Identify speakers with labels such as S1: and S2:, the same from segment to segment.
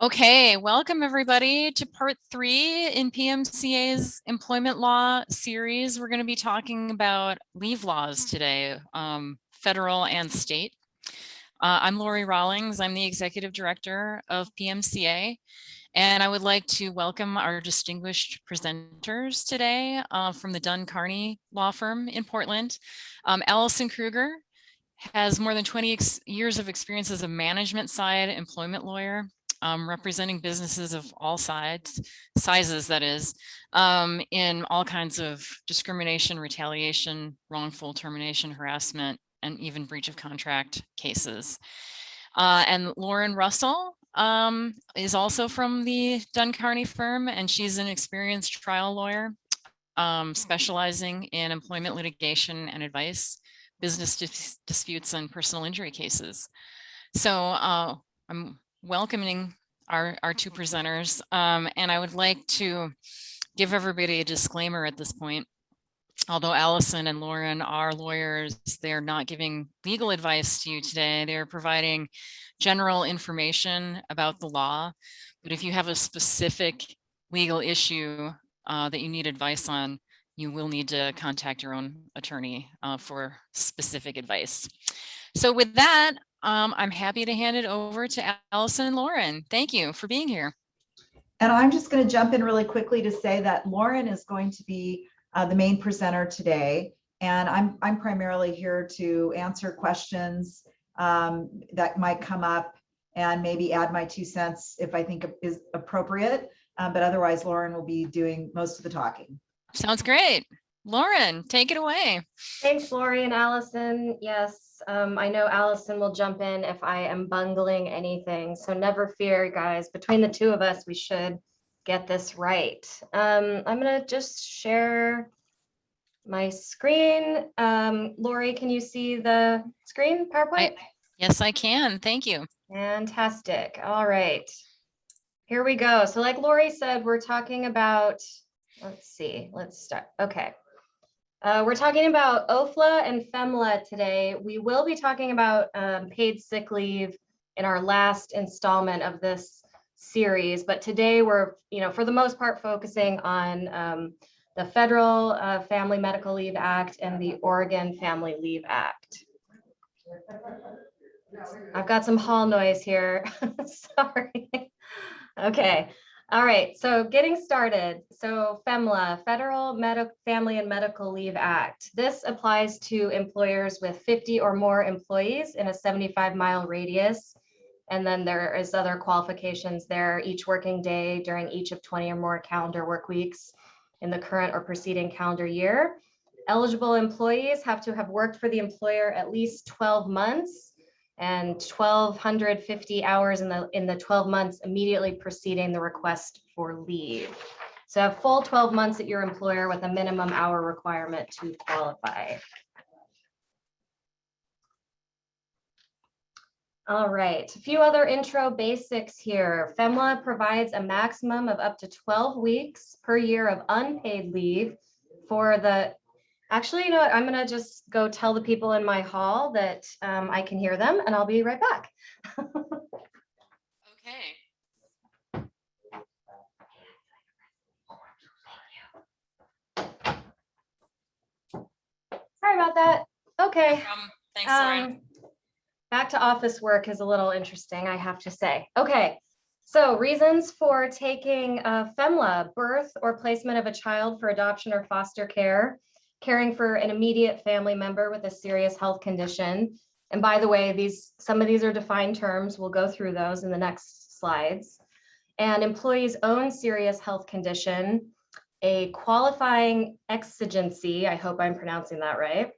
S1: Okay, welcome everybody to part 3 in PMCA's employment law series. We're going to be talking about leave laws today, federal and state. I'm Lori Rawlings. I'm the executive director of PMCA, and I would like to welcome our distinguished presenters today from the Dunn Carney law firm in Portland. Allison Kruger has more than 20 years of experience as a management side employment lawyer. Representing businesses of all sizes, that is, in all kinds of discrimination, retaliation, wrongful termination, harassment, and even breach of contract cases. And Lauren Russell is also from the Dunn Carney firm, and she's an experienced trial lawyer specializing in employment litigation and advice, business disputes, and personal injury cases. So I'm welcoming our two presenters, and I would like to give everybody a disclaimer at this point. Although Allison and Lauren are lawyers, they're not giving legal advice to you today. They're providing general information about the law. But if you have a specific legal issue that you need advice on, you will need to contact your own attorney for specific advice. So with that, I'm happy to hand it over to Allison and Lauren. Thank you for being here.
S2: And I'm just going to jump in really quickly to say that Lauren is going to be the main presenter today. And I'm primarily here to answer questions that might come up and maybe add my 2 cents if I think is appropriate. But otherwise, Lauren will be doing most of the talking.
S1: Sounds great. Lauren, take it away.
S3: Thanks, Lori and Allison. Yes, I know Allison will jump in if I am bungling anything. So never fear, guys. Between the two of us, we should get this right. I'm going to just share my screen. Lori, can you see the screen, PowerPoint?
S1: Yes, I can. Thank you.
S3: Fantastic. All right. Here we go. So like Lori said, we're talking about, let's start. Okay. We're talking about OFLA and FEMLA today. We will be talking about paid sick leave in our last installment of this series, but today we're, for the most part, focusing on the Federal Family Medical Leave Act and the Oregon Family Leave Act. I've got some hall noise here. Sorry. Okay. All right, so getting started. So FEMLA, Federal Family and Medical Leave Act. This applies to employers with 50 or more employees in a 75-mile radius. And then there is other qualifications there, each working day during each of 20 or more calendar work weeks in the current or preceding calendar year. Eligible employees have to have worked for the employer at least 12 months and 1,250 hours in the 12 months immediately preceding the request for leave. So have full 12 months at your employer with a minimum hour requirement to qualify. All right, a few other intro basics here. FEMLA provides a maximum of up to 12 weeks per year of unpaid leave for the Actually, you know what? I'm going to just go tell the people in my hall that I can hear them, and I'll be right back.
S1: Okay.
S3: Sorry about that. Okay.
S1: Thanks, Lauren.
S3: Back to office work is a little interesting, I have to say. Okay. So reasons for taking FEMLA, birth or placement of a child for adoption or foster care, caring for an immediate family member with a serious health condition. And by the way, some of these are defined terms. We'll go through those in the next slides. And employee's own serious health condition, a qualifying exigency, I hope I'm pronouncing that right,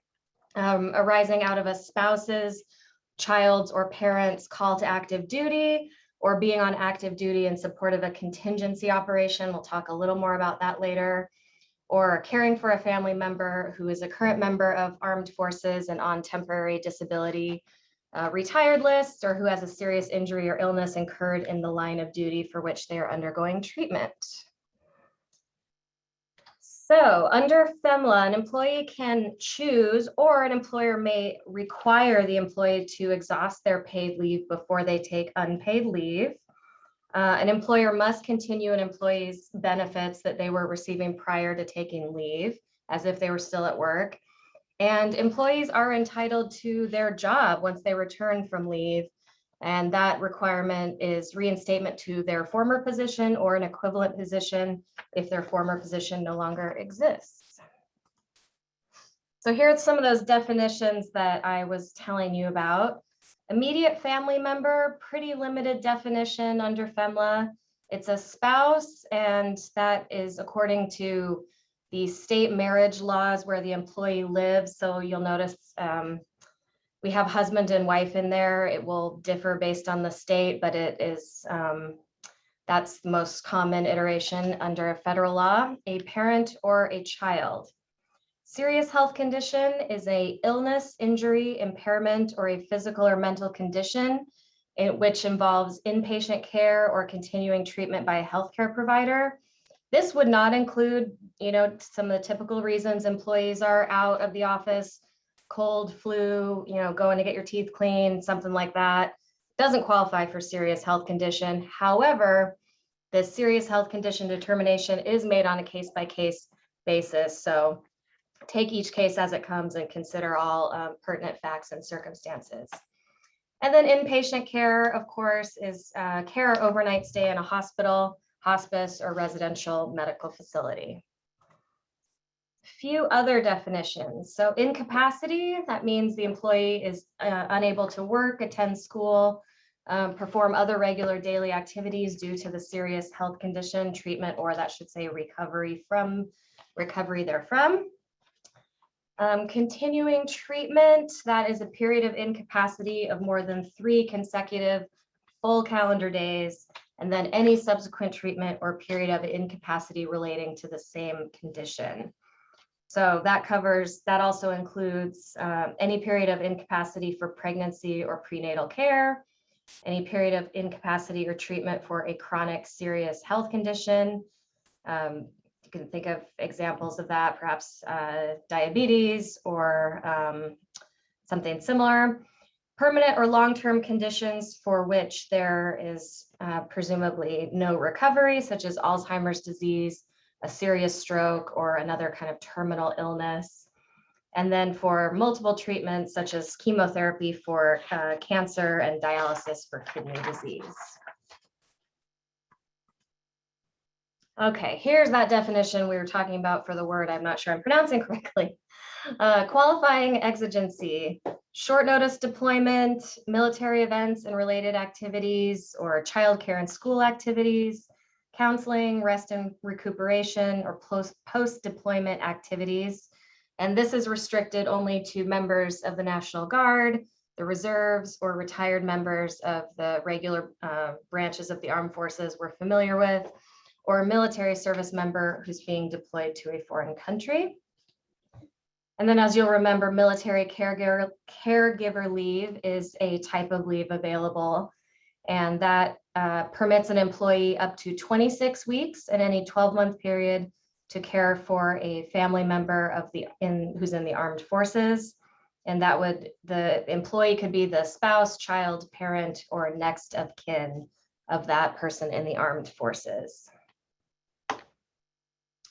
S3: arising out of a spouse's, child's, or parent's call to active duty, or being on active duty in support of a contingency operation. We'll talk a little more about that later. Or caring for a family member who is a current member of armed forces and on temporary disability retired list, or who has a serious injury or illness incurred in the line of duty for which they are undergoing treatment. So under FEMLA, an employee can choose, or an employer may require the employee to exhaust their paid leave before they take unpaid leave. An employer must continue an employee's benefits that they were receiving prior to taking leave, as if they were still at work. And employees are entitled to their job once they return from leave. And that requirement is reinstatement to their former position or an equivalent position if their former position no longer exists. So here are some of those definitions that I was telling you about. Immediate family member, pretty limited definition under FEMLA. It's a spouse, and that is according to the state marriage laws where the employee lives. So you'll notice we have husband and wife in there. It will differ based on the state, but it is, that's the most common iteration under a federal law. A parent or a child. Serious health condition is a illness, injury, impairment, or a physical or mental condition which involves inpatient care or continuing treatment by a healthcare provider. This would not include, some of the typical reasons employees are out of the office, cold, flu, going to get your teeth cleaned, something like that. Doesn't qualify for serious health condition. However, the serious health condition determination is made on a case-by-case basis. So take each case as it comes and consider all pertinent facts and circumstances. And then inpatient care, of course, is care or overnight stay in a hospital, hospice, or residential medical facility. Few other definitions. So incapacity, that means the employee is unable to work, attend school, perform other regular daily activities due to the serious health condition, treatment, or that should say recovery therefrom. Continuing treatment, that is a period of incapacity of more than 3 consecutive full calendar days, and then any subsequent treatment or period of incapacity relating to the same condition. So that also includes any period of incapacity for pregnancy or prenatal care, any period of incapacity or treatment for a chronic serious health condition. You can think of examples of that, perhaps diabetes or something similar. Permanent or long-term conditions for which there is presumably no recovery, such as Alzheimer's disease, a serious stroke, or another kind of terminal illness. And then for multiple treatments, such as chemotherapy for cancer and dialysis for kidney disease. Okay, here's that definition we were talking about for the word I'm not sure I'm pronouncing correctly. Qualifying exigency, short notice deployment, military events and related activities, or childcare and school activities, counseling, rest and recuperation, or post-deployment activities. And this is restricted only to members of the National Guard, the reserves, or retired members of the regular branches of the armed forces we're familiar with, or a military service member who's being deployed to a foreign country. And then, as you'll remember, military caregiver leave is a type of leave available, and that permits an employee up to 26 weeks in any 12-month period to care for a family member of who's in the armed forces. And the employee could be the spouse, child, parent, or next of kin of that person in the armed forces.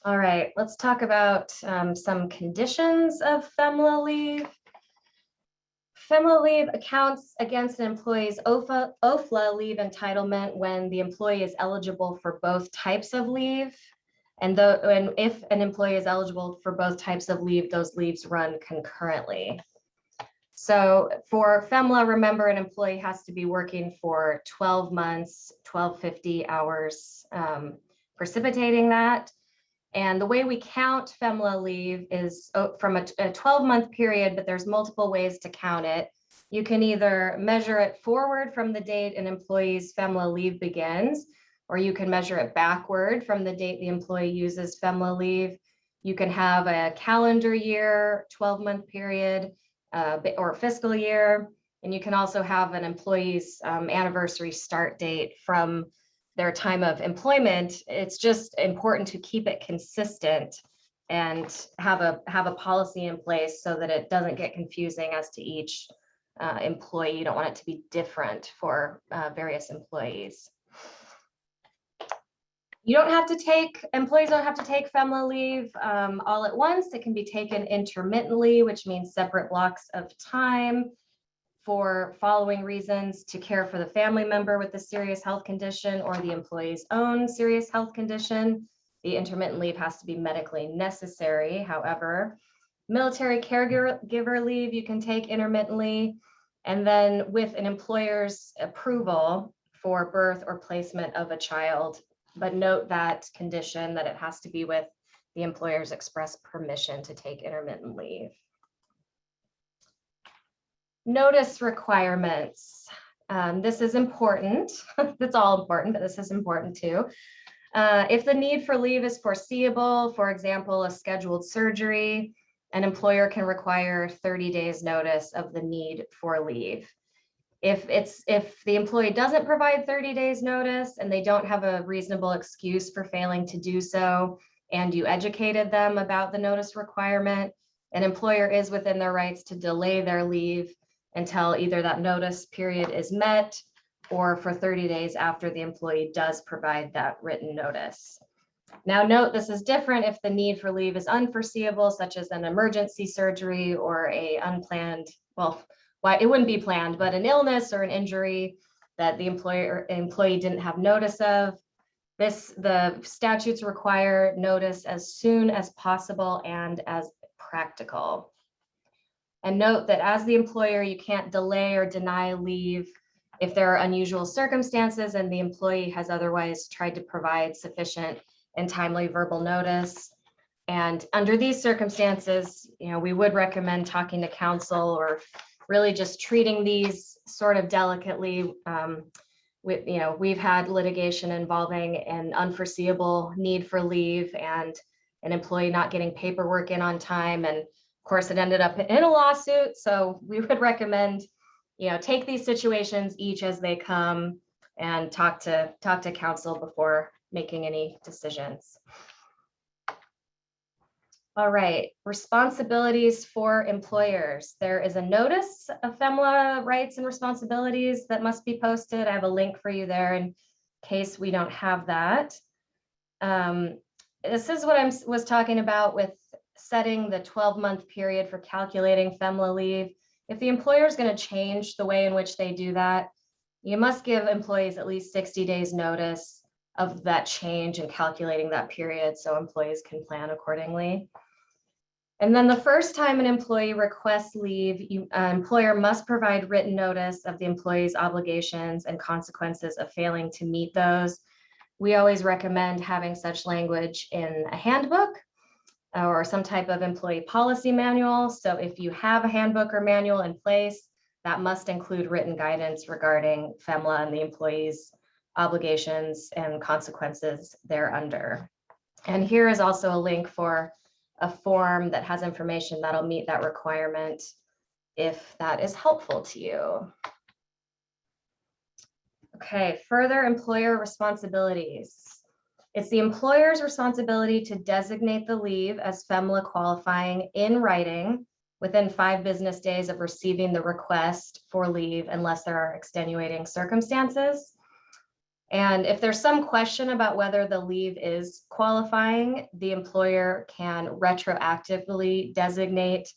S3: All right, let's talk about some conditions of FEMLA leave. FEMLA leave accounts against an employee's OFLA leave entitlement when the employee is eligible for both types of leave. And if an employee is eligible for both types of leave, those leaves run concurrently. So for FEMLA, remember, an employee has to be working for 12 months, 1250 hours, precipitating that. And the way we count FEMLA leave is from a 12-month period, but there's multiple ways to count it. You can either measure it forward from the date an employee's FEMLA leave begins, or you can measure it backward from the date the employee uses FEMLA leave. You can have a calendar year, 12-month period, or fiscal year, and you can also have an employee's anniversary start date from their time of employment. It's just important to keep it consistent and have a policy in place so that it doesn't get confusing as to each employee. You don't want it to be different for various employees. You don't have to employees don't have to take FEMLA leave all at once. It can be taken intermittently, which means separate blocks of time for following reasons: to care for the family member with a serious health condition or the employee's own serious health condition. The intermittent leave has to be medically necessary. However, military caregiver leave you can take intermittently, and then with an employer's approval for birth or placement of a child. But note that condition that it has to be with the employer's express permission to take intermittent leave. Notice requirements. This is important. It's all important, but this is important too. If the need for leave is foreseeable, for example, a scheduled surgery, an employer can require 30 days notice of the need for leave. If the employee doesn't provide 30 days notice and they don't have a reasonable excuse for failing to do so, and you educated them about the notice requirement, an employer is within their rights to delay their leave until either that notice period is met or for 30 days after the employee does provide that written notice. Now note, this is different if the need for leave is unforeseeable, such as an emergency surgery or a unplanned, well, why it wouldn't be planned, but an illness or an injury that the employee didn't have notice of. The statutes require notice as soon as possible and as practical. And note that as the employer, you can't delay or deny leave if there are unusual circumstances and the employee has otherwise tried to provide sufficient and timely verbal notice. And under these circumstances, we would recommend talking to counsel or really just treating these sort of delicately. We've had litigation involving an unforeseeable need for leave and an employee not getting paperwork in on time. And of course, it ended up in a lawsuit. So we would recommend, take these situations each as they come and talk to counsel before making any decisions. All right, responsibilities for employers. There is a notice of FEMLA rights and responsibilities that must be posted. I have a link for you there in case we don't have that. This is what I was talking about with setting the 12-month period for calculating FEMLA leave. If the employer is going to change the way in which they do that, you must give employees at least 60 days notice of that change and calculating that period so employees can plan accordingly. And then the first time an employee requests leave, an employer must provide written notice of the employee's obligations and consequences of failing to meet those. We always recommend having such language in a handbook or some type of employee policy manual. So if you have a handbook or manual in place, that must include written guidance regarding FEMLA and the employee's obligations and consequences thereunder. And here is also a link for a form that has information that'll meet that requirement if that is helpful to you. Okay, further employer responsibilities. It's the employer's responsibility to designate the leave as FEMLA qualifying in writing within 5 business days of receiving the request for leave, unless there are extenuating circumstances. And if there's some question about whether the leave is qualifying, the employer can retroactively designate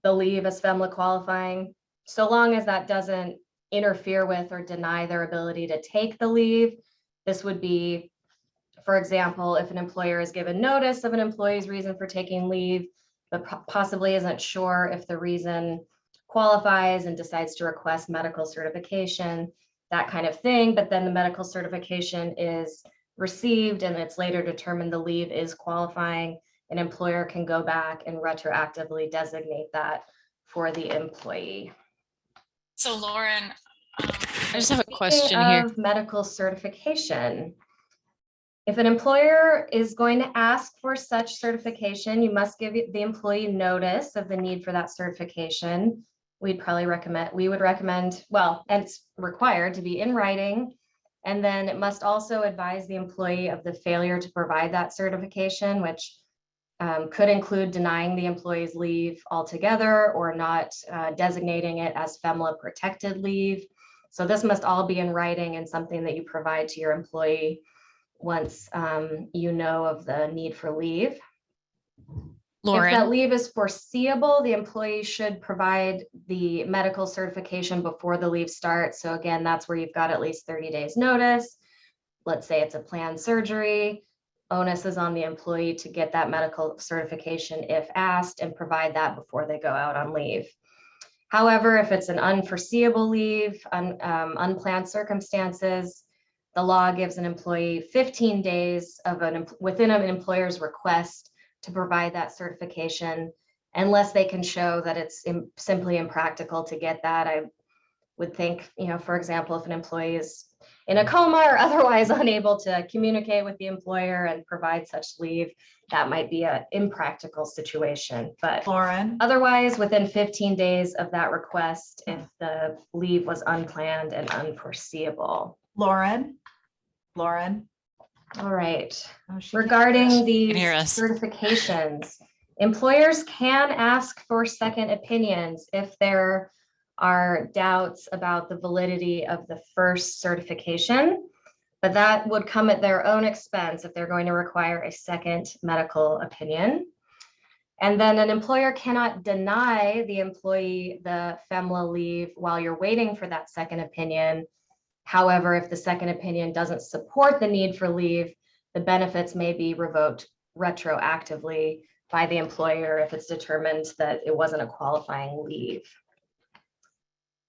S3: the leave as FEMLA qualifying, so long as that doesn't interfere with or deny their ability to take the leave. This would be, for example, if an employer is given notice of an employee's reason for taking leave, but possibly isn't sure if the reason qualifies and decides to request medical certification, that kind of thing, but then the medical certification is received and it's later determined the leave is qualifying, an employer can go back and retroactively designate that for the employee.
S1: So Lauren, I just have a question here.
S3: Medical certification. If an employer is going to ask for such certification, you must give the employee notice of the need for that certification. We would recommend, well, and it's required to be in writing. And then it must also advise the employee of the failure to provide that certification, which could include denying the employee's leave altogether or not designating it as FEMLA protected leave. So this must all be in writing and something that you provide to your employee once you know of the need for leave. If
S1: Lauren,
S3: that leave is foreseeable, the employee should provide the medical certification before the leave starts. So again, that's where you've got at least 30 days notice. Let's say it's a planned surgery. Onus is on the employee to get that medical certification if asked and provide that before they go out on leave. However, if it's an unforeseeable leave, unplanned circumstances, the law gives an employee 15 days within an employer's request to provide that certification, unless they can show that it's simply impractical to get that. I would think, for example, if an employee is in a coma or otherwise unable to communicate with the employer and provide such leave, that might be an impractical situation. But
S2: Lauren,
S3: otherwise, within 15 days of that request, if the leave was unplanned and unforeseeable.
S2: Lauren.
S3: All right.
S2: Oh, she can't
S3: Regarding
S2: hear us.
S3: these
S1: hear us.
S3: certifications, employers can ask for second opinions if there are doubts about the validity of the first certification, but that would come at their own expense if they're going to require a second medical opinion. And then an employer cannot deny the employee the FEMLA leave while you're waiting for that second opinion. However, if the second opinion doesn't support the need for leave, the benefits may be revoked retroactively by the employer if it's determined that it wasn't a qualifying leave.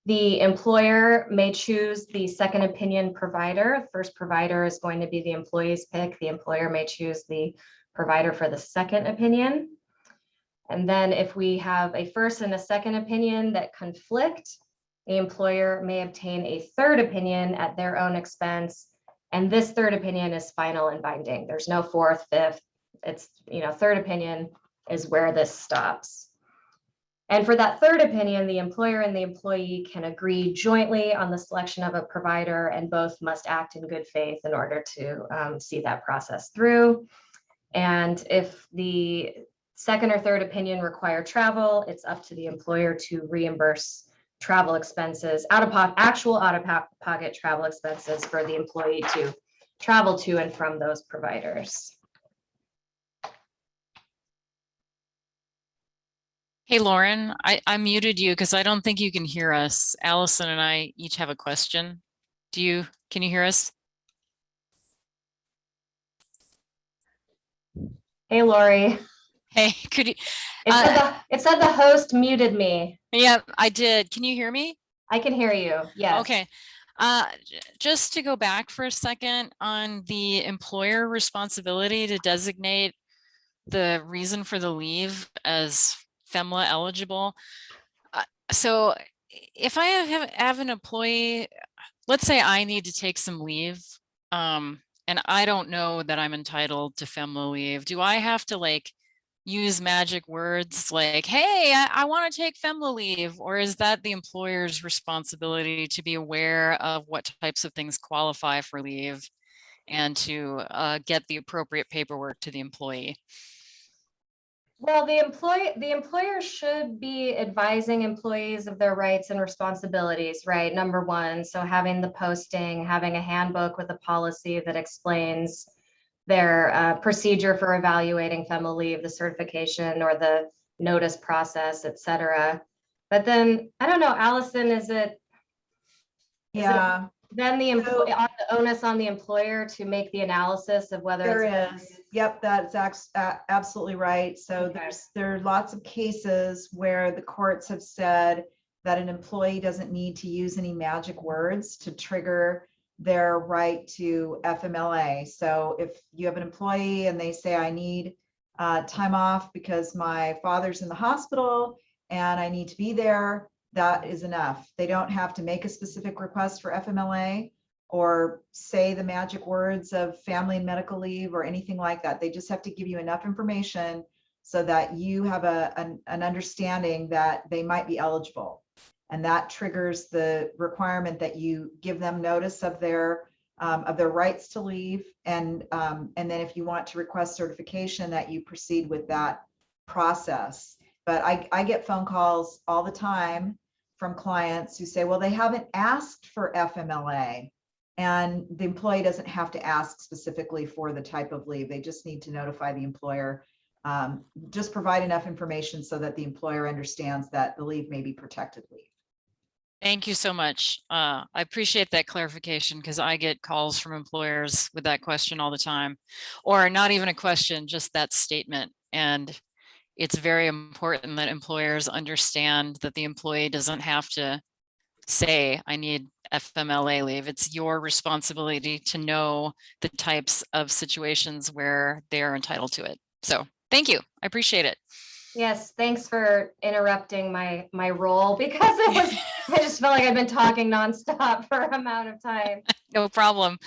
S3: The employer may choose the second opinion provider. The first provider is going to be the employee's pick. The employer may choose the provider for the second opinion. And then if we have a first and a second opinion that conflict, the employer may obtain a third opinion at their own expense. And this third opinion is final and binding. There's no fourth, fifth. It's, third opinion is where this stops. And for that third opinion, the employer and the employee can agree jointly on the selection of a provider, and both must act in good faith in order to see that process through. And if the second or third opinion require travel, it's up to the employer to reimburse travel expenses, actual out-of-pocket travel expenses for the employee to travel to and from those providers.
S1: hey, Lauren, I muted you because I don't think you can hear us. Allison and I each have a question. Can you hear us?
S3: Hey, Lori.
S1: Hey, could you?
S3: It said the host muted me.
S1: Yeah, I did. Can you hear me?
S3: I can hear you. Yes.
S1: Okay. Just to go back for a second on the employer responsibility to designate the reason for the leave as FEMLA eligible. So if I have an employee, let's say I need to take some leave, and I don't know that I'm entitled to FEMLA leave, do I have to use magic words like, hey, I want to take FEMLA leave? Or is that the employer's responsibility to be aware of what types of things qualify for leave and to get the appropriate paperwork to the employee?
S3: Well, the employer should be advising employees of their rights and responsibilities, right? Number one, so having the posting, having a handbook with a policy that explains their procedure for evaluating FEMLA leave, the certification or the notice process, et cetera. But then, I don't know, Allison, is it then the onus on the employer to make the analysis of whether
S2: there is? Yep, that's absolutely right. So
S3: Okay.
S2: there are lots of cases where the courts have said that an employee doesn't need to use any magic words to trigger their right to FMLA. So if you have an employee and they say, I need time off because my father's in the hospital and I need to be there, that is enough. They don't have to make a specific request for FMLA or say the magic words of family and medical leave or anything like that. They just have to give you enough information so that you have an understanding that they might be eligible. And that triggers the requirement that you give them notice of their rights to leave. And then if you want to request certification, that you proceed with that process. But I get phone calls all the time from clients who say, well, they haven't asked for FMLA. And the employee doesn't have to ask specifically for the type of leave. They just need to notify the employer. Just provide enough information so that the employer understands that the leave may be protected leave.
S1: Thank you so much. I appreciate that clarification because I get calls from employers with that question all the time, or not even a question, just that statement. And it's very important that employers understand that the employee doesn't have to say, I need FMLA leave. It's your responsibility to know the types of situations where they're entitled to it. So thank you. I appreciate it.
S3: Yes, thanks for interrupting my role because I just felt like I've been talking nonstop for an amount of time.
S1: No problem.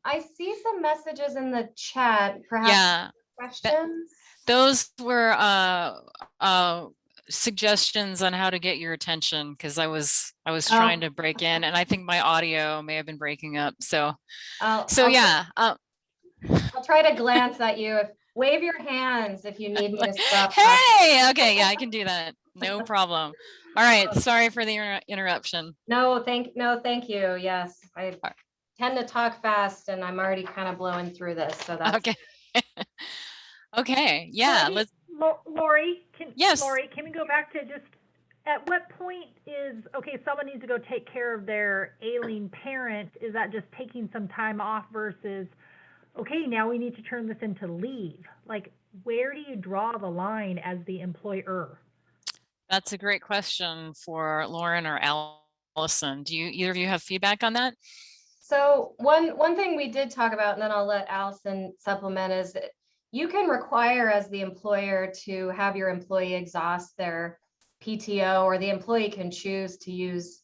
S3: I see some messages in the chat, perhaps
S1: Yeah,
S3: questions.
S1: those were suggestions on how to get your attention because I was trying to break in, and I think my audio may have been breaking up. So I'll
S3: try to glance at you. Wave your hands if you need me to stop.
S1: Hey, okay, yeah, I can do that. No problem. All right, sorry for the interruption.
S3: No, thank you. Yes, I tend to talk fast, and I'm already kind of blowing through this. So that's
S1: okay. Okay, yeah.
S4: So, Lori,
S1: yes.
S4: Lori, can we go back to just at what point is okay? Someone needs to go take care of their ailing parent. Is that just taking some time off versus okay, now we need to turn this into leave? Like, where do you draw the line as the employer?
S1: That's a great question for Lauren or Allison. Do either of you have feedback on that?
S3: So one thing we did talk about, and then I'll let Allison supplement, is that you can require as the employer to have your employee exhaust their PTO, or the employee can choose to use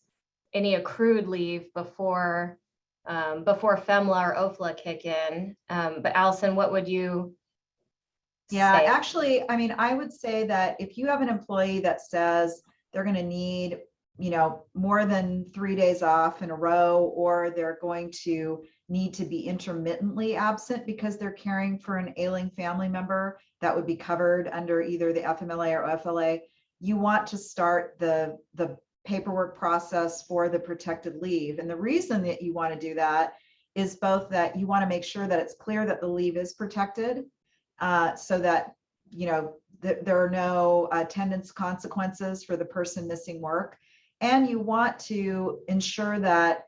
S3: any accrued leave before FEMLA or OFLA kick in. But Allison, what would you say?
S2: Actually, I mean, I would say that if you have an employee that says they're going to need, more than 3 days off in a row, or they're going to need to be intermittently absent because they're caring for an ailing family member, that would be covered under either the FMLA or OFLA. You want to start the paperwork process for the protected leave. And the reason that you want to do that is both that you want to make sure that it's clear that the leave is protected, so that, there are no attendance consequences for the person missing work. And you want to ensure that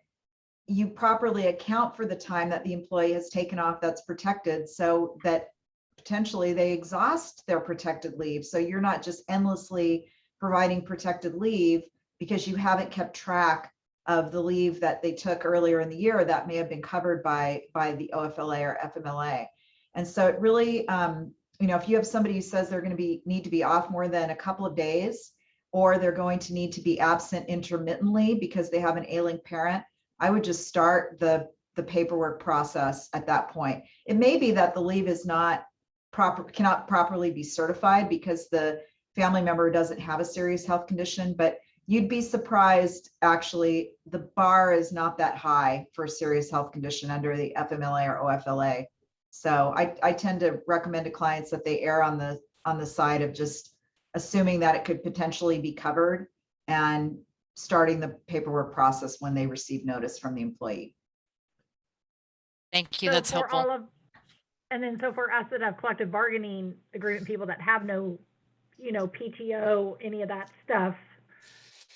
S2: you properly account for the time that the employee has taken off that's protected, so that potentially they exhaust their protected leave. So you're not just endlessly providing protected leave because you haven't kept track of the leave that they took earlier in the year that may have been covered by the OFLA or FMLA. And so it really, if you have somebody who says they're going to need to be off more than a couple of days, or they're going to need to be absent intermittently because they have an ailing parent, I would just start the paperwork process at that point. It may be that the leave is cannot properly be certified because the family member doesn't have a serious health condition, but you'd be surprised, actually, the bar is not that high for a serious health condition under the FMLA or OFLA. So I tend to recommend to clients that they err on the side of just assuming that it could potentially be covered and starting the paperwork process when they receive notice from the employee.
S1: Thank you. That's helpful.
S4: And then so for us that have collective bargaining agreement people that have no, PTO, any of that stuff,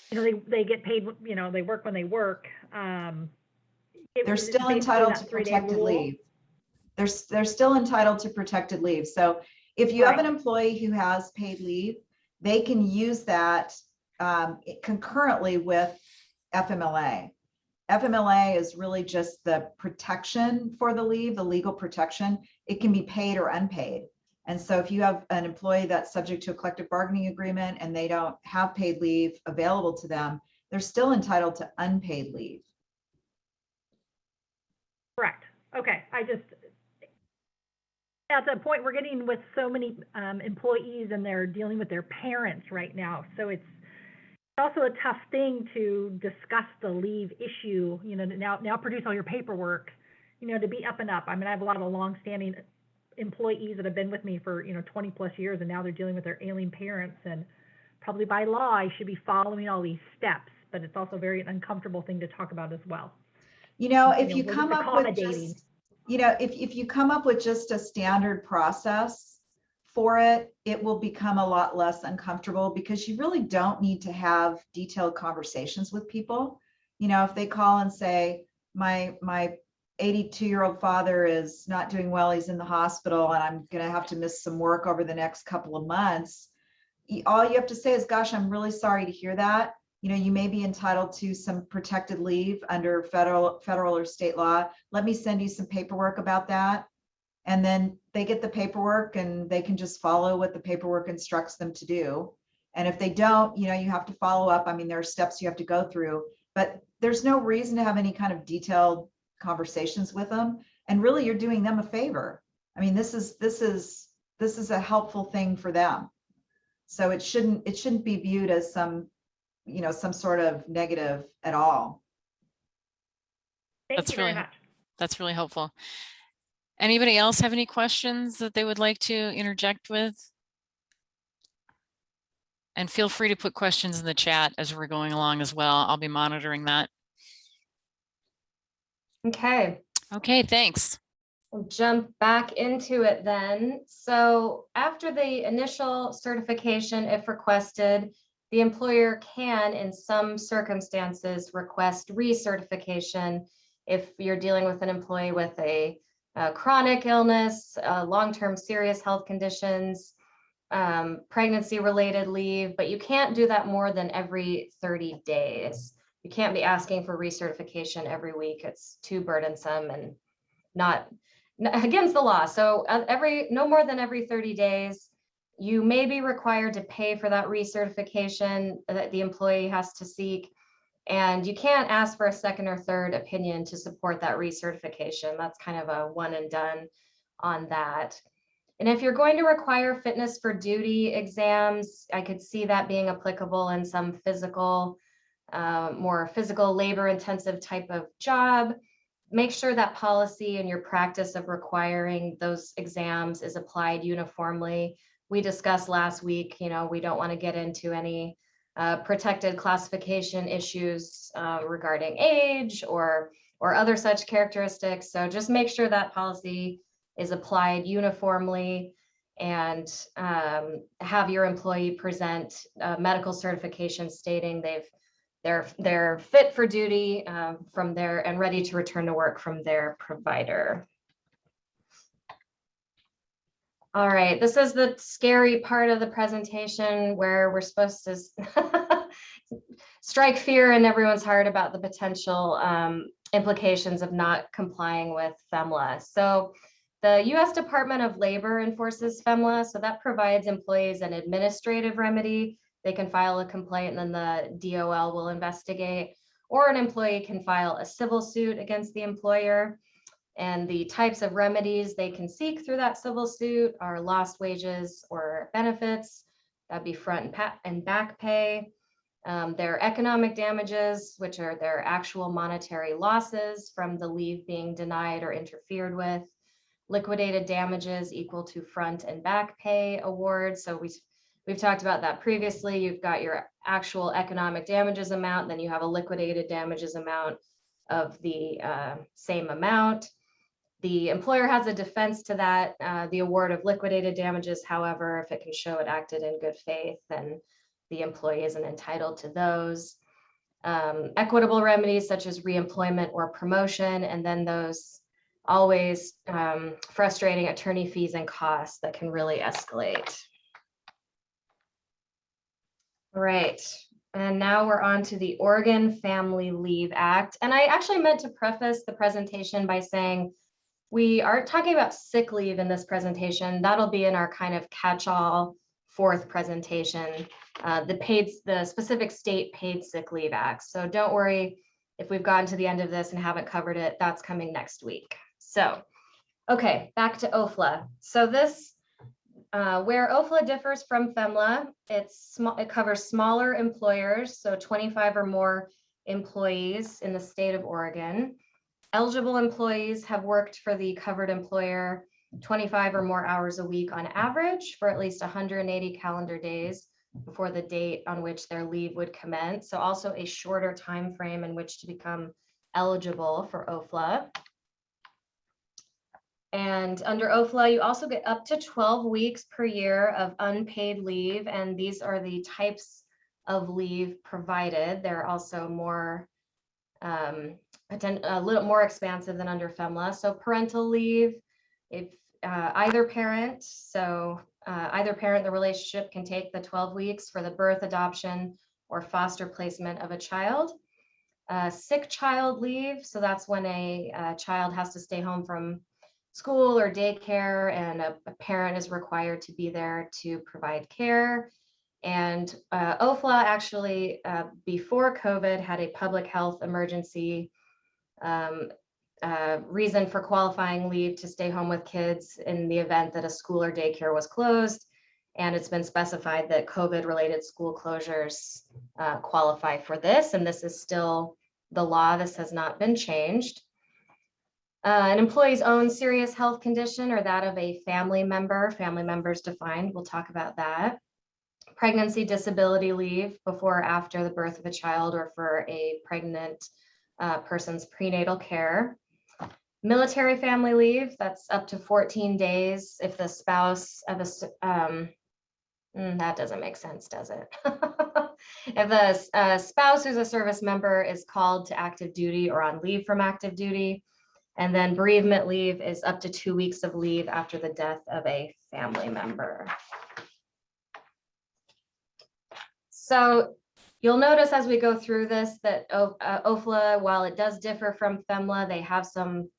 S4: they get paid, they work when they work.
S2: They're still entitled to protected leave. They're still entitled to protected leave. So if you have an employee who has paid leave, they can use that concurrently with FMLA. FMLA is really just the protection for the leave, the legal protection. It can be paid or unpaid. And so if you have an employee that's subject to a collective bargaining agreement and they don't have paid leave available to them, they're still entitled to unpaid leave.
S4: Correct. Okay. At the point we're getting with so many employees and they're dealing with their parents right now. So it's also a tough thing to discuss the leave issue, now produce all your paperwork, to be up and up. I mean, I have a lot of longstanding employees that have been with me for, 20 plus years, and now they're dealing with their ailing parents, and probably by law, I should be following all these steps, but it's also a very uncomfortable thing to talk about as well.
S2: You know,
S4: You
S2: if
S4: know,
S2: you
S4: we're
S2: come
S4: just
S2: up with
S4: accommodating.
S2: just, you know, if you come up with just a standard process for it, it will become a lot less uncomfortable because you really don't need to have detailed conversations with people. You know, if they call and say, my 82-year-old father is not doing well, he's in the hospital, and I'm going to have to miss some work over the next couple of months. All you have to say is, gosh, I'm really sorry to hear that. You know, you may be entitled to some protected leave under federal or state law. Let me send you some paperwork about that. And then they get the paperwork and they can just follow what the paperwork instructs them to do. And if they don't, you know, you have to follow up. I mean, there are steps you have to go through, but there's no reason to have any kind of detailed conversations with them. And really, you're doing them a favor. I mean, this is a helpful thing for them. So it shouldn't be viewed as some, you know, some sort of negative at all.
S4: Thank you very much.
S1: That's really helpful. Anybody else have any questions that they would like to interject with? And feel free to put questions in the chat as we're going along as well. I'll be monitoring that.
S3: Okay.
S1: Okay, thanks.
S3: We'll jump back into it then. So after the initial certification, if requested, the employer can, in some circumstances, request recertification if you're dealing with an employee with a chronic illness, long-term serious health conditions, pregnancy-related leave, but you can't do that more than every 30 days. You can't be asking for recertification every week. It's too burdensome and not against the law. So no more than every 30 days, you may be required to pay for that recertification that the employee has to seek. And you can't ask for a second or third opinion to support that recertification. That's kind of a one and done on that. And if you're going to require fitness for duty exams, I could see that being applicable in some physical, more physical labor intensive type of job. Make sure that policy and your practice of requiring those exams is applied uniformly. We discussed last week, you know, we don't want to get into any protected classification issues regarding age or other such characteristics. So just make sure that policy is applied uniformly and have your employee present medical certification stating they're fit for duty from their and ready to return to work from their provider. All right, this is the scary part of the presentation where we're supposed to strike fear in everyone's heart about the potential implications of not complying with FEMLA. So the U.S. Department of Labor enforces FEMLA, so that provides employees an administrative remedy. They can file a complaint and then the DOL will investigate, or an employee can file a civil suit against the employer. And the types of remedies they can seek through that civil suit are lost wages or benefits. That'd be front and back pay. Their economic damages, which are their actual monetary losses from the leave being denied or interfered with. Liquidated damages equal to front and back pay awards. So we've talked about that previously. You've got your actual economic damages amount, then you have a liquidated damages amount of the same amount. The employer has a defense to that, the award of liquidated damages. However, if it can show it acted in good faith, then the employee isn't entitled to those. Equitable remedies such as reemployment or promotion, and then those always frustrating attorney fees and costs that can really escalate. All right, and now we're on to the Oregon Family Leave Act. And I actually meant to preface the presentation by saying we aren't talking about sick leave in this presentation. That'll be in our kind of catch-all fourth presentation, the specific state paid sick leave acts. So don't worry if we've gotten to the end of this and haven't covered it, that's coming next week. So, okay, back to OFLA. So this, where OFLA differs from FEMLA, it covers smaller employers, so 25 or more employees in the state of Oregon. Eligible employees have worked for the covered employer 25 or more hours a week on average for at least 180 calendar days before the date on which their leave would commence. So also a shorter time frame in which to become eligible for OFLA. And under OFLA, you also get up to 12 weeks per year of unpaid leave. And these are the types of leave provided. They're also more, a little more expansive than under FEMLA. So parental leave, if either parent, either parent in the relationship can take the 12 weeks for the birth, adoption, or foster placement of a child. Sick child leave, so that's when a child has to stay home from school or daycare and a parent is required to be there to provide care. And OFLA actually, before COVID, had a public health emergency reason for qualifying leave to stay home with kids in the event that a school or daycare was closed. And it's been specified that COVID-related school closures qualify for this, and this is still the law. This has not been changed. An employee's own serious health condition or that of a family member is defined. We'll talk about that. Pregnancy disability leave before or after the birth of a child or for a pregnant person's prenatal care. Military family leave, that's up to 14 days if the spouse of a, that doesn't make sense, does it? If the spouse who's a service member is called to active duty or on leave from active duty. And then bereavement leave is up to 2 weeks of leave after the death of a family member. So you'll notice as we go through this that OFLA, while it does differ from FEMLA, they have some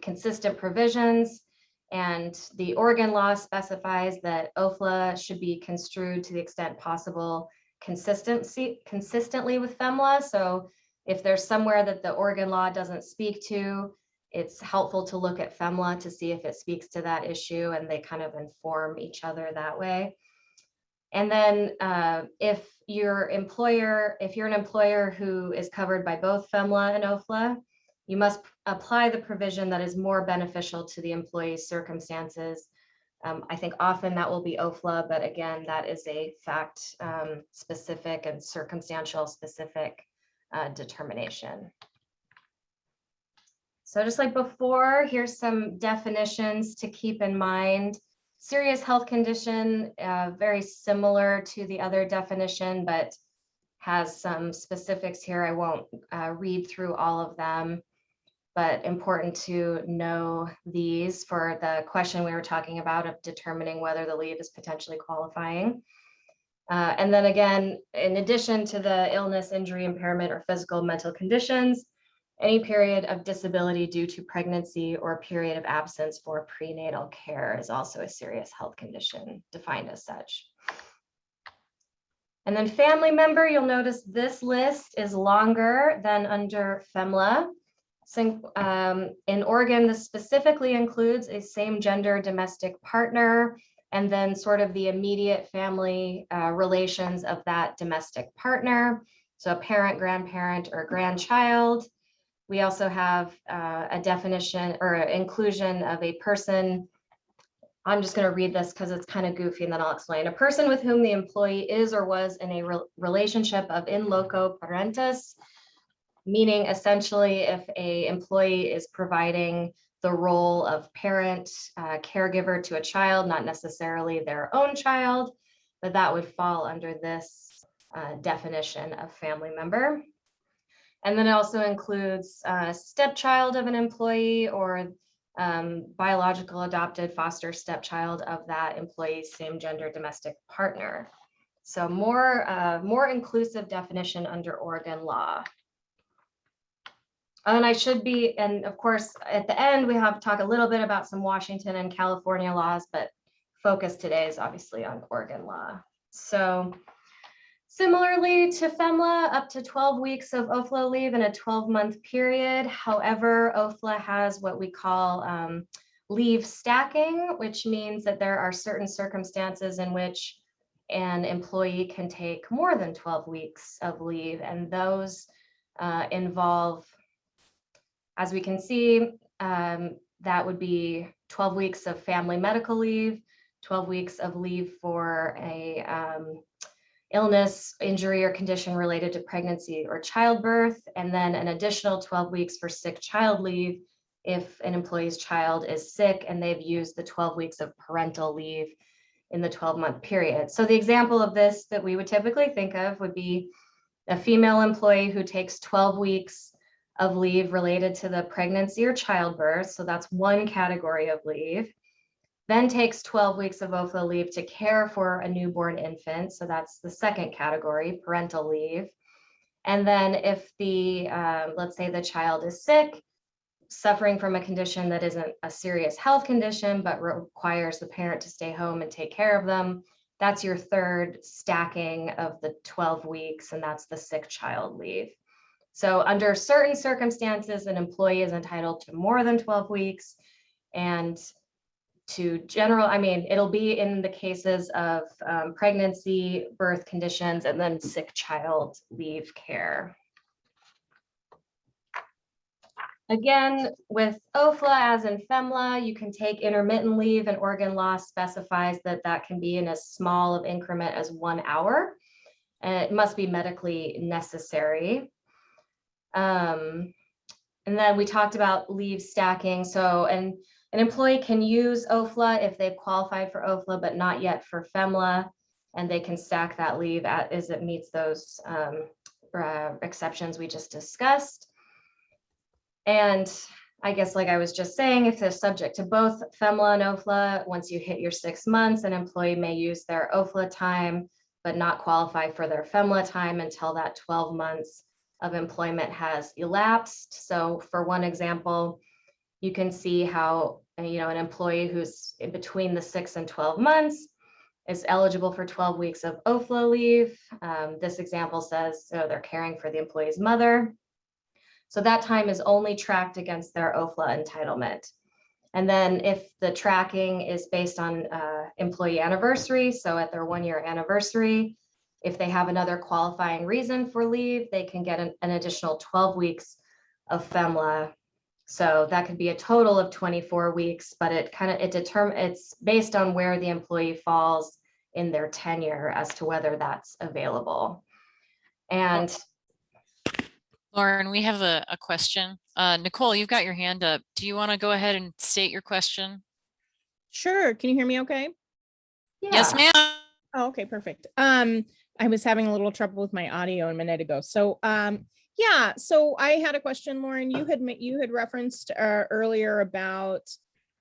S3: consistent provisions. And the Oregon law specifies that OFLA should be construed to the extent possible consistently with FEMLA. So if there's somewhere that the Oregon law doesn't speak to, it's helpful to look at FEMLA to see if it speaks to that issue, and they kind of inform each other that way. And then if you're an employer who is covered by both FEMLA and OFLA, you must apply the provision that is more beneficial to the employee's circumstances. I think often that will be OFLA, but again, that is a fact specific and circumstantial specific determination. So just like before, here's some definitions to keep in mind. Serious health condition, very similar to the other definition, but has some specifics here. I won't read through all of them, but important to know these for the question we were talking about of determining whether the leave is potentially qualifying. And then again, in addition to the illness, injury, impairment, or physical mental conditions, any period of disability due to pregnancy or a period of absence for prenatal care is also a serious health condition defined as such. And then family member, you'll notice this list is longer than under FEMLA. So, in Oregon, this specifically includes a same gender domestic partner and then sort of the immediate family relations of that domestic partner. So a parent, grandparent, or grandchild. We also have a definition or inclusion of a person. I'm just going to read this because it's kind of goofy and then I'll explain. A person with whom the employee is or was in a relationship of in loco parentis, meaning essentially if a employee is providing the role of parent, caregiver to a child, not necessarily their own child, but that would fall under this definition of family member. And then it also includes stepchild of an employee or biological adopted foster stepchild of that employee's same gender domestic partner. So more inclusive definition under Oregon law. And of course, at the end, we have to talk a little bit about some Washington and California laws, but focus today is obviously on Oregon law. So similarly to FEMLA, up to 12 weeks of OFLA leave in a 12-month period. However, OFLA has what we call leave stacking, which means that there are certain circumstances in which an employee can take more than 12 weeks of leave, and those involve, as we can see, that would be 12 weeks of family medical leave, 12 weeks of leave for a illness, injury, or condition related to pregnancy or childbirth, and then an additional 12 weeks for sick child leave if an employee's child is sick and they've used the 12 weeks of parental leave in the 12-month period. So the example of this that we would typically think of would be a female employee who takes 12 weeks of leave related to the pregnancy or childbirth. So that's one category of leave. Then takes 12 weeks of OFLA leave to care for a newborn infant. So that's the second category, parental leave. And then if the, let's say the child is sick, suffering from a condition that isn't a serious health condition, but requires the parent to stay home and take care of them, that's your third stacking of the 12 weeks, and that's the sick child leave. So under certain circumstances, an employee is entitled to more than 12 weeks, and to general, I mean, it'll be in the cases of pregnancy, birth conditions, and then sick child leave care. Again, with OFLA, as in FEMLA, you can take intermittent leave, and Oregon law specifies that that can be in as small of increment as 1 hour, and it must be medically necessary. And then we talked about leave stacking. So, an employee can use OFLA if they've qualified for OFLA, but not yet for FEMLA, and they can stack that leave as it meets those exceptions we just discussed. And I guess, like I was just saying, if they're subject to both FEMLA and OFLA, once you hit your 6 months, an employee may use their OFLA time, but not qualify for their FEMLA time until that 12 months of employment has elapsed. So for one example, you can see how, you know, an employee who's in between the 6 and 12 months is eligible for 12 weeks of OFLA leave. This example says they're caring for the employee's mother. So that time is only tracked against their OFLA entitlement. And then if the tracking is based on employee anniversary, so at their 1-year anniversary, if they have another qualifying reason for leave, they can get an additional 12 weeks of FEMLA. So that could be a total of 24 weeks, but it's based on where the employee falls in their tenure as to whether that's available. And
S1: Lauren, we have a question. Nicole, you've got your hand up. Do you want to go ahead and state your question?
S5: Sure. Can you hear me okay?
S3: yeah.
S1: Yes, ma'am.
S5: Oh, okay, perfect. I was having a little trouble with my audio a minute ago. So, yeah, so I had a question, Lauren. You had referenced earlier about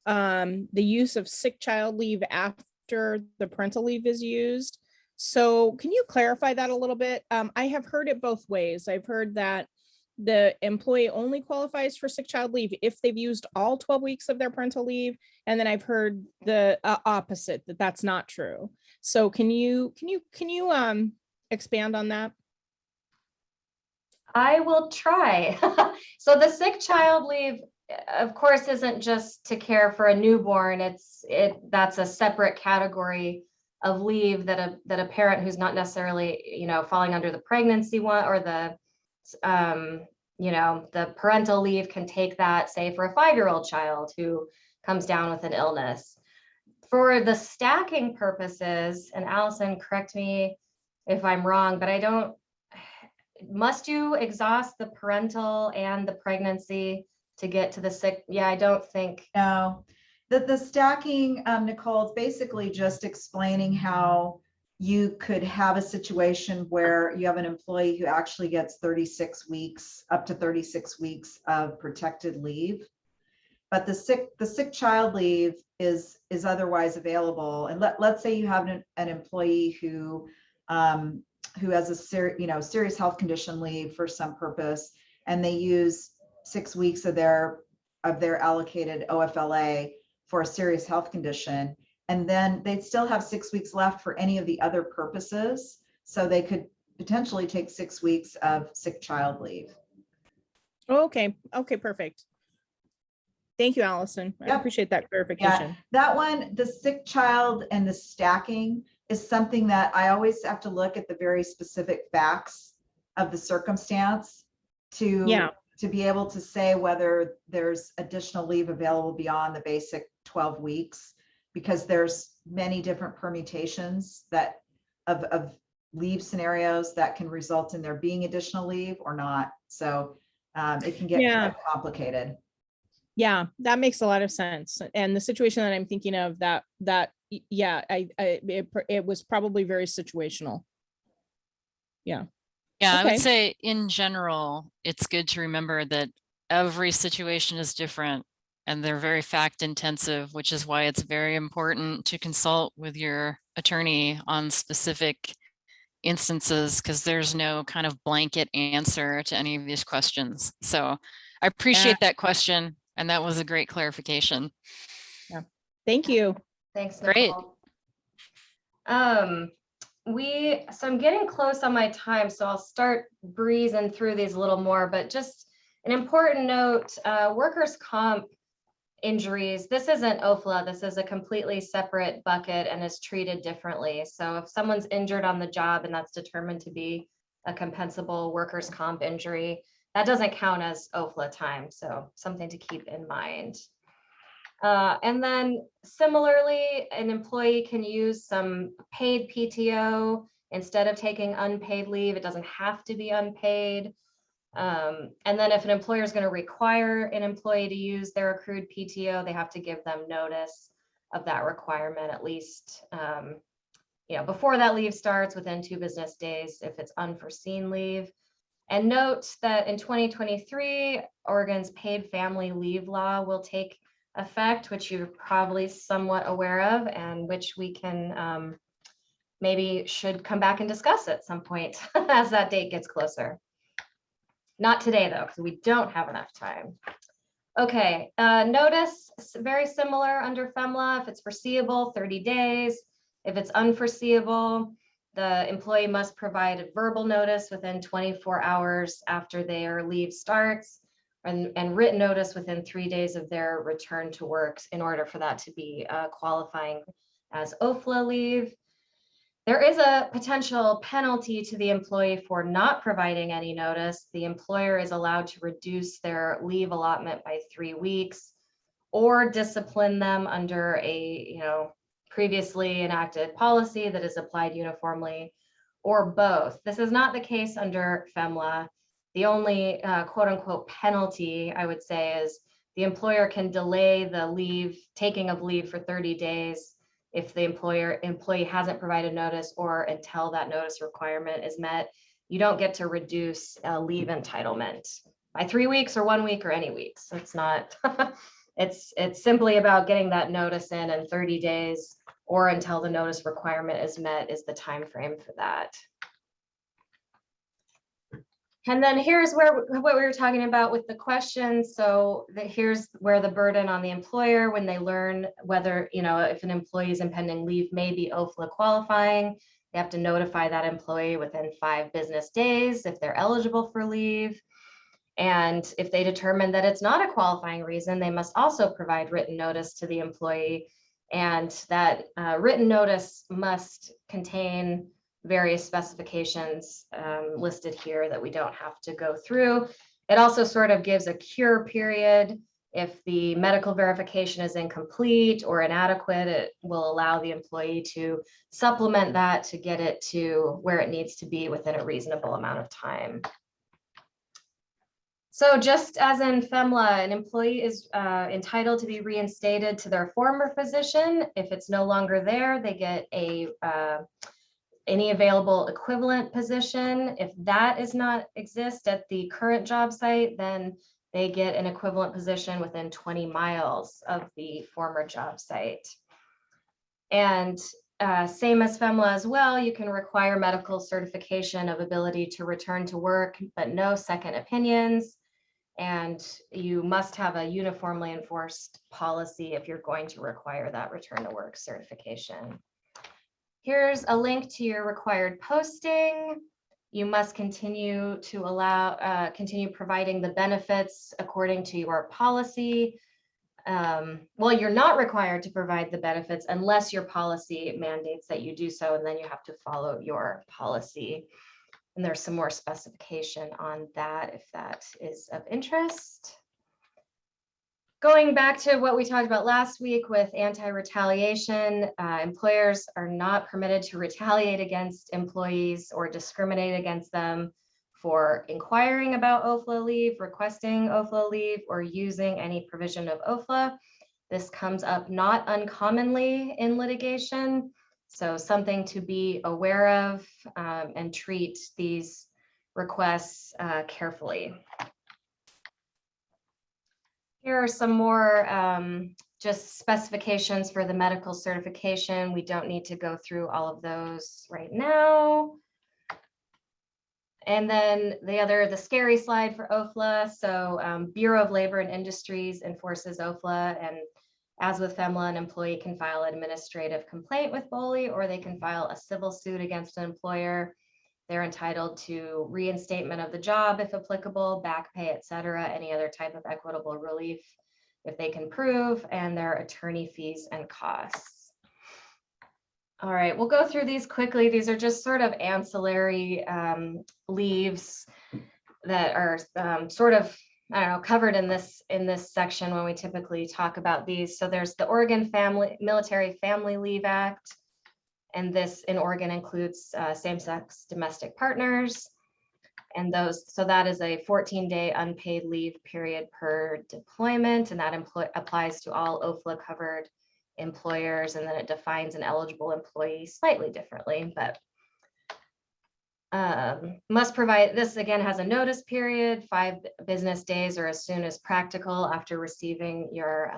S5: the use of sick child leave after the parental leave is used. So can you clarify that a little bit? I have heard it both ways. I've heard that the employee only qualifies for sick child leave if they've used all 12 weeks of their parental leave. And then I've heard the opposite, that that's not true. So can you expand on that?
S3: I will try. So the sick child leave, of course, isn't just to care for a newborn. That's a separate category of leave that a parent who's not necessarily, you know, falling under the pregnancy one or the you know, the parental leave can take that, say, for a 5-year-old child who comes down with an illness. For the stacking purposes, and Allison, correct me if I'm wrong, but must you exhaust the parental and the pregnancy to get to the sick? Yeah, I don't think.
S2: No, the stacking, Nicole, is basically just explaining how you could have a situation where you have an employee who actually gets 36 weeks, up to 36 weeks of protected leave. But the sick child leave is otherwise available. And let's say you have an employee who has a serious health condition leave for some purpose, and they use 6 weeks of their allocated OFLA for a serious health condition, and then they'd still have 6 weeks left for any of the other purposes. So they could potentially take 6 weeks of sick child leave.
S5: Okay. Okay, perfect. Thank you, Allison. I
S2: Yep.
S5: appreciate that clarification.
S2: Yeah, that one, the sick child and the stacking is something that I always have to look at the very specific facts of the circumstance to be able to say whether there's additional leave available beyond the basic 12 weeks, because there's many different permutations that of leave scenarios that can result in there being additional leave or not. So it can get
S5: Yeah.
S2: quite complicated.
S5: Yeah, that makes a lot of sense. And the situation that I'm thinking of, it was probably very situational. Yeah.
S1: Yeah, I would
S5: Okay.
S1: say in general, it's good to remember that every situation is different and they're very fact intensive, which is why it's very important to consult with your attorney on specific instances, because there's no kind of blanket answer to any of these questions. So I appreciate that question. And that was a great clarification.
S5: Yeah. Thank you.
S3: Thanks,
S1: Great.
S3: Nicole. So I'm getting close on my time, so I'll start breezing through these a little more, but just an important note, workers' comp injuries, this isn't OFLA, this is a completely separate bucket and is treated differently. So if someone's injured on the job and that's determined to be a compensable workers' comp injury, that doesn't count as OFLA time, so something to keep in mind. And then similarly, an employee can use some paid PTO instead of taking unpaid leave. It doesn't have to be unpaid. And then if an employer is going to require an employee to use their accrued PTO, they have to give them notice of that requirement, at least before that leave starts, within 2 business days if it's unforeseen leave. And note that in 2023, Oregon's paid family leave law will take effect, which you're probably somewhat aware of, and which we can maybe should come back and discuss at some point as that date gets closer. Not today though, because we don't have enough time. Okay, notice, very similar under FEMLA. If it's foreseeable, 30 days. If it's unforeseeable, the employee must provide a verbal notice within 24 hours after their leave starts, and written notice within 3 days of their return to work in order for that to be qualifying as OFLA leave. There is a potential penalty to the employee for not providing any notice. The employer is allowed to reduce their leave allotment by 3 weeks or discipline them under a previously enacted policy that is applied uniformly, or both. This is not the case under FEMLA. The only quote unquote penalty I would say is the employer can delay the taking of leave for 30 days if the employee hasn't provided notice or until that notice requirement is met. You don't get to reduce leave entitlement by 3 weeks or 1 week or any weeks. So it's not, it's simply about getting that notice in 30 days or until the notice requirement is met is the time frame for that. And then here's what we were talking about with the questions. So here's where the burden on the employer when they learn whether, if an employee's impending leave may be OFLA qualifying, they have to notify that employee within 5 business days if they're eligible for leave. And if they determine that it's not a qualifying reason, they must also provide written notice to the employee. And that written notice must contain various specifications listed here that we don't have to go through. It also sort of gives a cure period. If the medical verification is incomplete or inadequate, it will allow the employee to supplement that to get it to where it needs to be within a reasonable amount of time. So just as in FEMLA, an employee is entitled to be reinstated to their former position. If it's no longer there, they get any available equivalent position. If that does not exist at the current job site, then they get an equivalent position within 20 miles of the former job site. And same as FEMLA as well, you can require medical certification of ability to return to work, but no second opinions. And you must have a uniformly enforced policy if you're going to require that return to work certification. Here's a link to your required posting. You must continue to continue providing the benefits according to your policy. Well, you're not required to provide the benefits unless your policy mandates that you do so, and then you have to follow your policy. And there's some more specification on that if that is of interest. Going back to what we talked about last week with anti-retaliation, employers are not permitted to retaliate against employees or discriminate against them for inquiring about OFLA leave, requesting OFLA leave, or using any provision of OFLA. This comes up not uncommonly in litigation, so something to be aware of and treat these requests carefully. Here are some more just specifications for the medical certification. We don't need to go through all of those right now. And then the scary slide for OFLA. So Bureau of Labor and Industries enforces OFLA, and as with FEMLA, an employee can file an administrative complaint with BOLI, or they can file a civil suit against an employer. They're entitled to reinstatement of the job if applicable, back pay, et cetera, any other type of equitable relief if they can prove, and their attorney fees and costs. All right, we'll go through these quickly. These are just sort of ancillary leaves that are sort of, I don't know, covered in this section when we typically talk about these. So there's the Oregon Military Family Leave Act. And this in Oregon includes same-sex domestic partners. And so that is a 14-day unpaid leave period per deployment. And that applies to all OFLA covered employers. And then it defines an eligible employee slightly differently, but must provide, this again has a notice period, 5 business days or as soon as practical after receiving your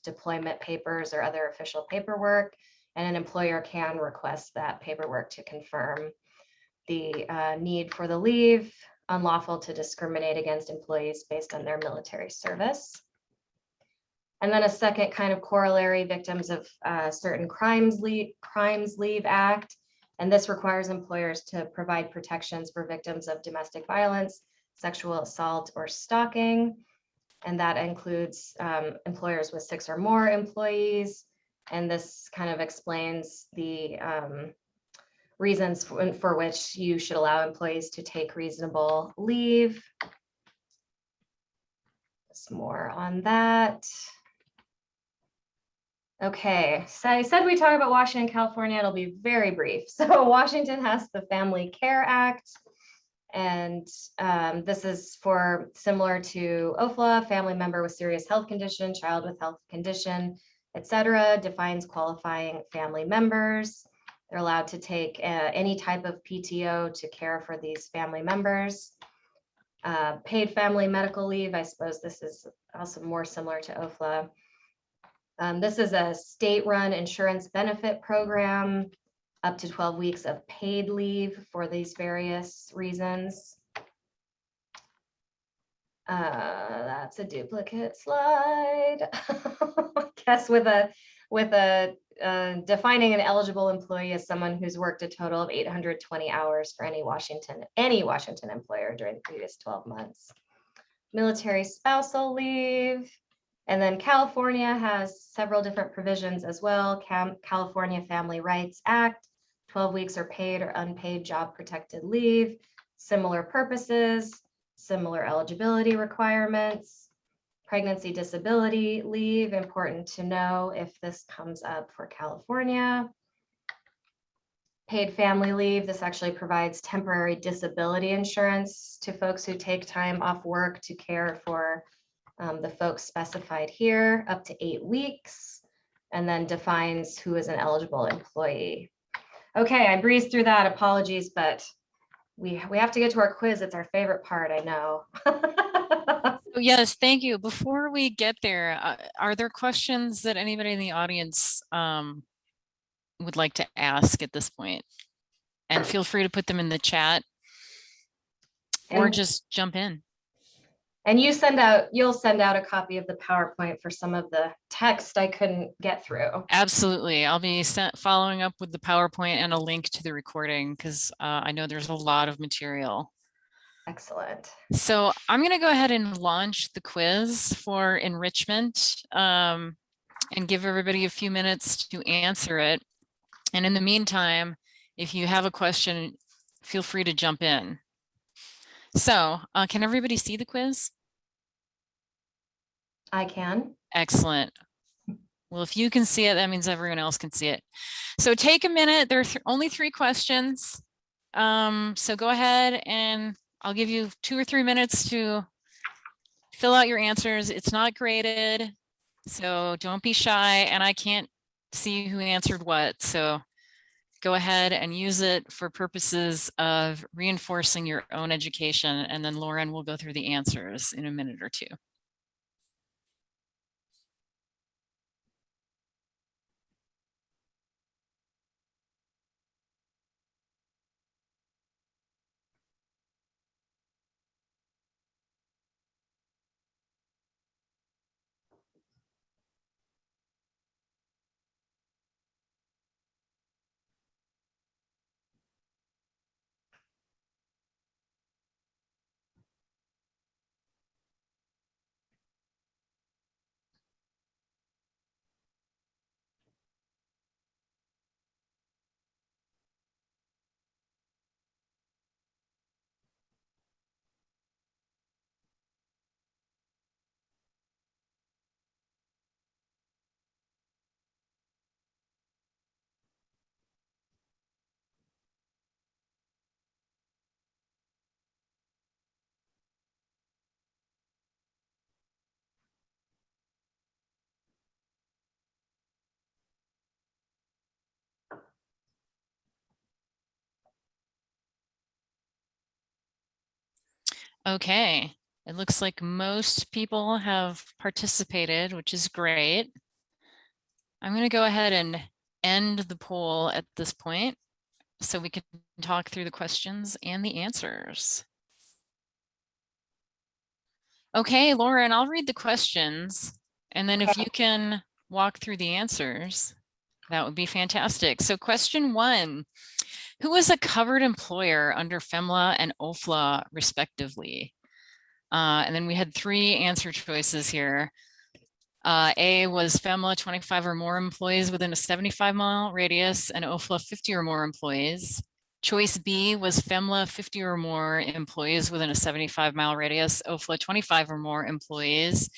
S3: deployment papers or other official paperwork. And an employer can request that paperwork to confirm the need for the leave, unlawful to discriminate against employees based on their military service. And then a second kind of corollary, Victims of Certain Crimes Leave Act. And this requires employers to provide protections for victims of domestic violence, sexual assault, or stalking. And that includes employers with 6 or more employees. And this kind of explains the reasons for which you should allow employees to take reasonable leave. Some more on that. Okay, so I said we talk about Washington, California. It'll be very brief. So Washington has the Family Care Act. And this is for similar to OFLA, family member with serious health condition, child with health condition, etc., defines qualifying family members. They're allowed to take any type of PTO to care for these family members. Paid family medical leave, I suppose this is also more similar to OFLA. This is a state-run insurance benefit program, up to 12 weeks of paid leave for these various reasons. That's a duplicate slide. I guess with a defining an eligible employee as someone who's worked a total of 820 hours for any Washington employer during the previous 12 months. Military spousal leave. And then California has several different provisions as well. California Family Rights Act, 12 weeks are paid or unpaid job protected leave, similar purposes, similar eligibility requirements. Pregnancy disability leave, important to know if this comes up for California. Paid family leave, this actually provides temporary disability insurance to folks who take time off work to care for the folks specified here, up to 8 weeks, and then defines who is an eligible employee. Okay, I breezed through that, apologies, but we have to get to our quiz. It's our favorite part, I know.
S1: Yes, thank you. Before we get there, are there questions that anybody in the audience would like to ask at this point? And feel free to put them in the chat or just jump in.
S3: And you'll send out a copy of the PowerPoint for some of the text I couldn't get through.
S1: Absolutely. I'll be following up with the PowerPoint and a link to the recording because I know there's a lot of material.
S3: Excellent.
S1: So I'm going to go ahead and launch the quiz for enrichment and give everybody a few minutes to answer it. And in the meantime, if you have a question, feel free to jump in. So can everybody see the quiz?
S3: I can.
S1: Excellent. Well, if you can see it, that means everyone else can see it. So take a minute. There are only 3 questions. So go ahead and I'll give you 2 or 3 minutes to fill out your answers. It's not graded, so don't be shy. And I can't see who answered what. So go ahead and use it for purposes of reinforcing your own education. And then Lauren will go through the answers in a minute or 2. Okay, it looks like most people have participated, which is great. I'm going to go ahead and end the poll at this point so we can talk through the questions and the answers. Okay, Lauren, I'll read the questions, and then if you can walk through the answers, that would be fantastic. So question 1, who was a covered employer under FEMLA and OFLA respectively? And then we had 3 answer choices here. A was FEMLA 25 or more employees within a 75-mile radius and OFLA 50 or more employees. Choice B was FEMLA 50 or more employees within a 75-mile radius, OFLA 25 or more employees.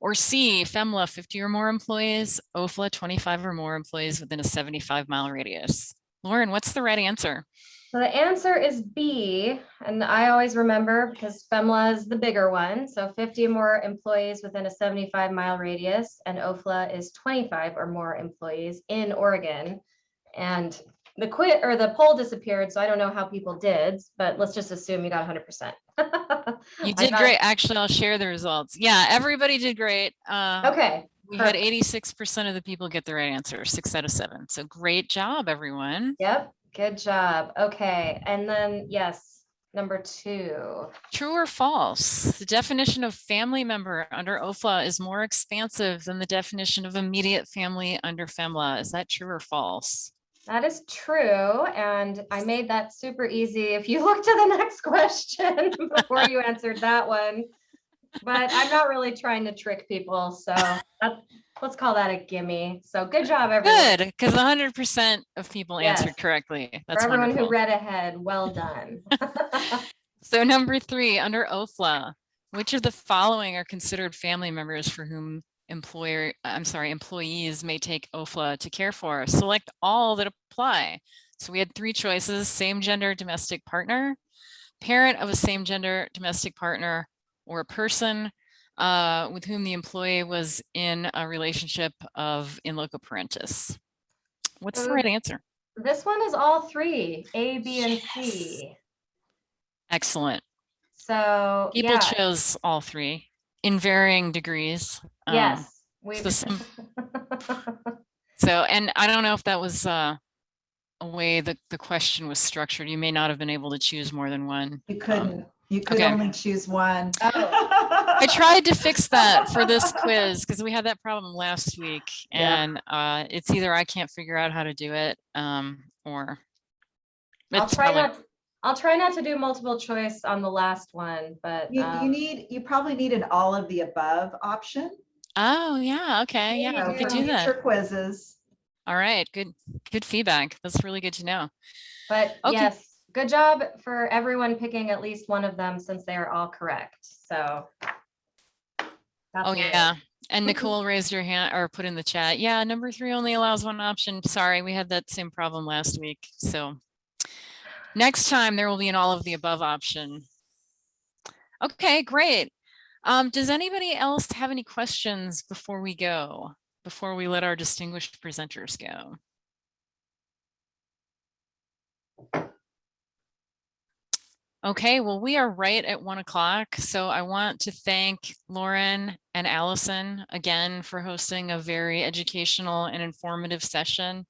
S1: Or C, FEMLA 50 or more employees, OFLA 25 or more employees within a 75-mile radius. Lauren, what's the right answer?
S3: So the answer is B, and I always remember because FEMLA is the bigger one. So 50 or more employees within a 75-mile radius, and OFLA is 25 or more employees in Oregon. And the poll disappeared, so I don't know how people did, but let's just assume you got 100%.
S1: You did great. Actually, I'll share the results. Yeah, everybody did great.
S3: Okay.
S1: We had 86% of the people get the right answer, 6 out of 7. So great job, everyone.
S3: Yep. Good job. Okay. And then, yes, number 2.
S1: True or false? The definition of family member under OFLA is more expansive than the definition of immediate family under FEMLA. Is that true or false?
S3: That is true. And I made that super easy if you look to the next question before you answered that one. But I'm not really trying to trick people. So let's call that a gimme. So good job, everyone.
S1: Good, because 100% of people answered correctly. That's
S3: for everyone
S1: wonderful.
S3: who read ahead, well done.
S1: So number 3, under OFLA, which of the following are considered family members for whom employees may take OFLA to care for? Select all that apply. So we had 3 choices: same gender domestic partner, parent of a same gender domestic partner, or a person with whom the employee was in a relationship of in loco parentis. What's the right answer?
S3: This one is all 3, A, B, and C.
S1: Excellent.
S3: So
S1: people chose all 3 in varying degrees.
S3: Yes.
S1: So, and I don't know if that was a way that the question was structured. You may not have been able to choose more than one.
S2: You couldn't. You could only choose one.
S1: I tried to fix that for this quiz because we had that problem last week, and it's either I can't figure out how to do it, or
S3: I'll try not to do multiple choice on the last one, but
S2: you probably need an all of the above option.
S1: Oh yeah, okay, yeah, we could do that.
S2: Future quizzes.
S1: All right, good feedback. That's really good to know.
S3: But yes. Good job for everyone picking at least one of them since they are all correct. So.
S1: Yeah, And Nicole raised her hand or put in the chat. Yeah, number 3 only allows one option. Sorry, we had that same problem last week. So next time there will be an all of the above option. Okay, great. Does anybody else have any questions before we go, before we let our distinguished presenters go? Okay, well, we are right at 1 o'clock. So I want to thank Lauren and Allison again for hosting a very educational and informative session.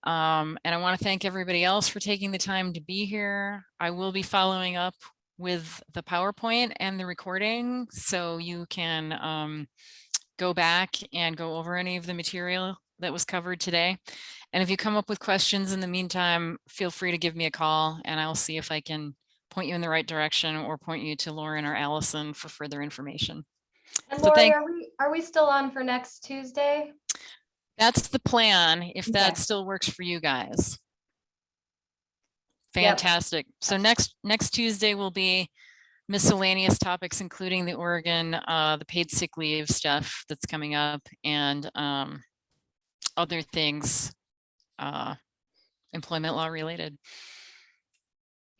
S1: And I want to thank everybody else for taking the time to be here. I will be following up with the PowerPoint and the recording, so you can go back and go over any of the material that was covered today. And if you come up with questions in the meantime, feel free to give me a call and I'll see if I can point you in the right direction or point you to Lauren or Allison for further information.
S3: And
S1: So
S3: Lori, are we still on for next Tuesday?
S1: That's the plan, if that
S3: Okay.
S1: still works for you guys.
S3: Yep.
S1: Fantastic. So next Tuesday will be miscellaneous topics, including the Oregon, the paid sick leave stuff that's coming up, and other things employment law related.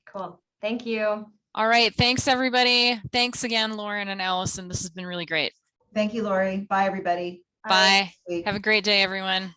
S3: Cool. Thank you.
S1: All right. Thanks, everybody. Thanks again, Lauren and Allison. This has been really great.
S2: Thank you, Lori. Bye, everybody.
S1: Bye.
S2: Bye.
S1: Have a great day, everyone.